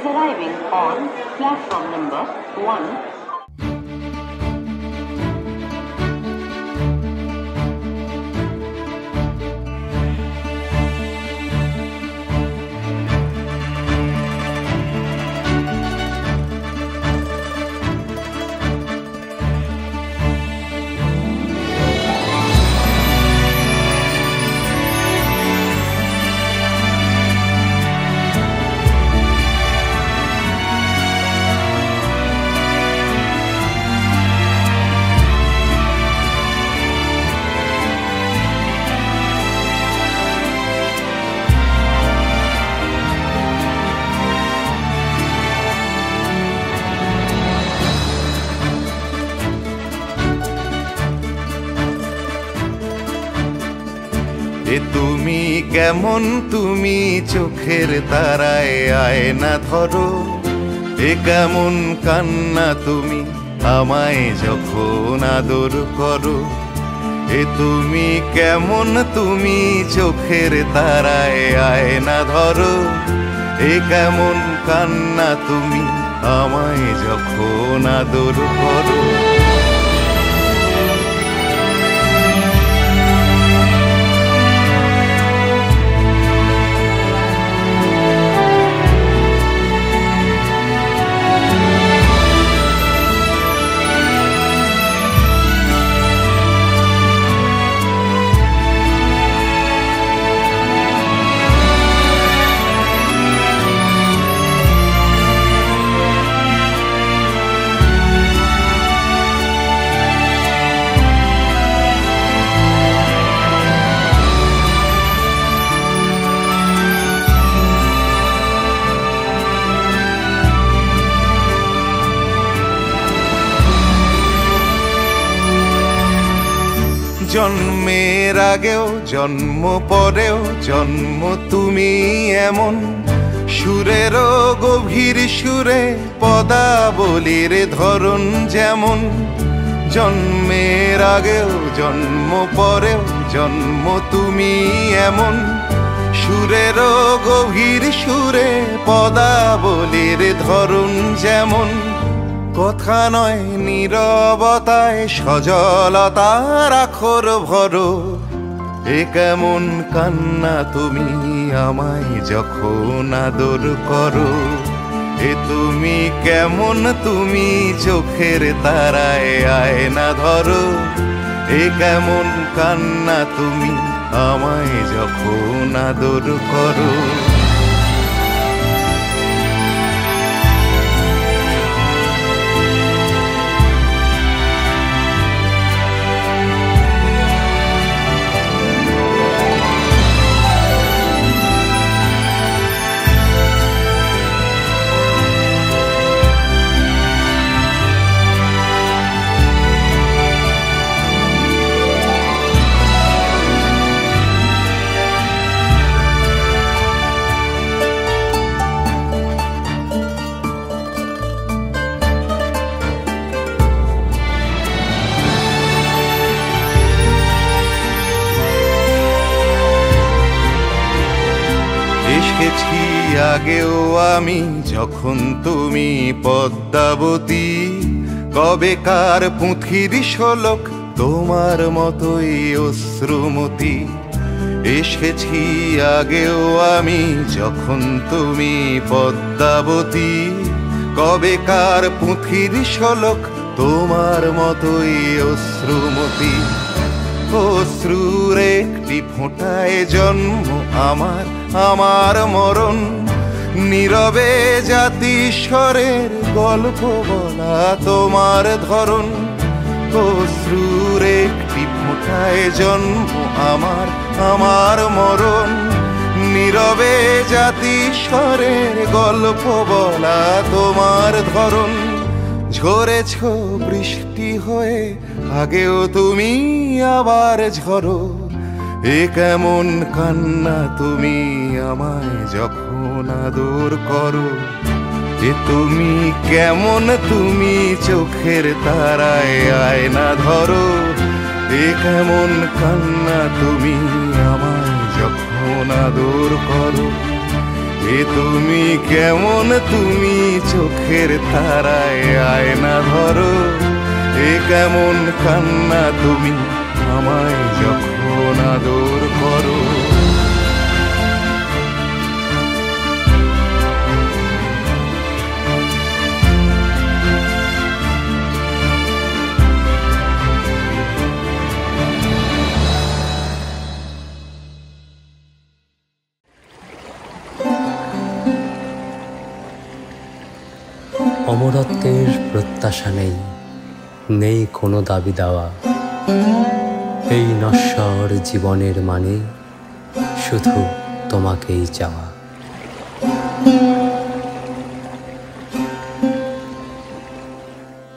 is arriving on platform number 1. তুমি কেমন তুমি চোখের তারায় আয়না ধরো, এ কেমন কান্না তুমি আমায় যখন আদর করো। এ তুমি কেমন তুমি চোখের তারায় আয়না ধরো, এ কেমন কান্না তুমি আমায় যখন আদর করো। জন্মের আগেও জন্ম পরেও জন্ম তুমি এমন, সুরেরও গভীর সুরে পদাবলীর ধরন যেমন। জন্মের আগেও জন্ম পরেও জন্ম তুমি এমন, সুরেরও গভীর সুরে পদাবলীর ধরন যেমন। কথা নয় নীরবতায় সজলতার আখর ভরো, এ কেমন কান্না তুমি আমায় যখন আদর করো। এ তুমি কেমন তুমি চোখের তারায় আয়না ধরো, এ কেমন কান্না তুমি আমায় যখন আদর করো। এসেছি আগেও আমি যখন তুমি পদ্মাবতী, কবেকার পুঁথির শোলক তোমার মতোই অশ্রুমতি। এসেছি আগেও আমি যখন তুমি পদ্মাবতী, কবেকার পুঁথির শোলক তোমার মতোই অশ্রুমতি। অশ্রুর একটি ফোঁটায় জন্ম আমার, আমার মরণ। নীরবে জাতিস্বরের গল্প বলা তোমার ধরন। অশ্রুর একটি ফোঁটায় জন্ম আমার, আমার মরণ। নীরবে জাতিস্বরের গল্প বলা তোমার ধরন। ঝরেছ বৃষ্টি হয়ে আগেও তুমি আবার ঝরো, এ কেমন কান্না তুমি আমায় যখন আদর করো। এ তুমি কেমন তুমি চোখের তারায় আয়না ধরো, এ কেমন কান্না তুমি আমায় যখন আদর করো। এ তুমি কেমন, তুমি চোখের তারায় আয়না ধরো, এ কেমন কান্না তুমি আমায় যখন আদর করো। অমরত্বের প্রত্যাশা নেই, নেই কোনো দাবি দেওয়া। এই নশ্বর জীবনের মানে শুধু তোমাকেই চাওয়া।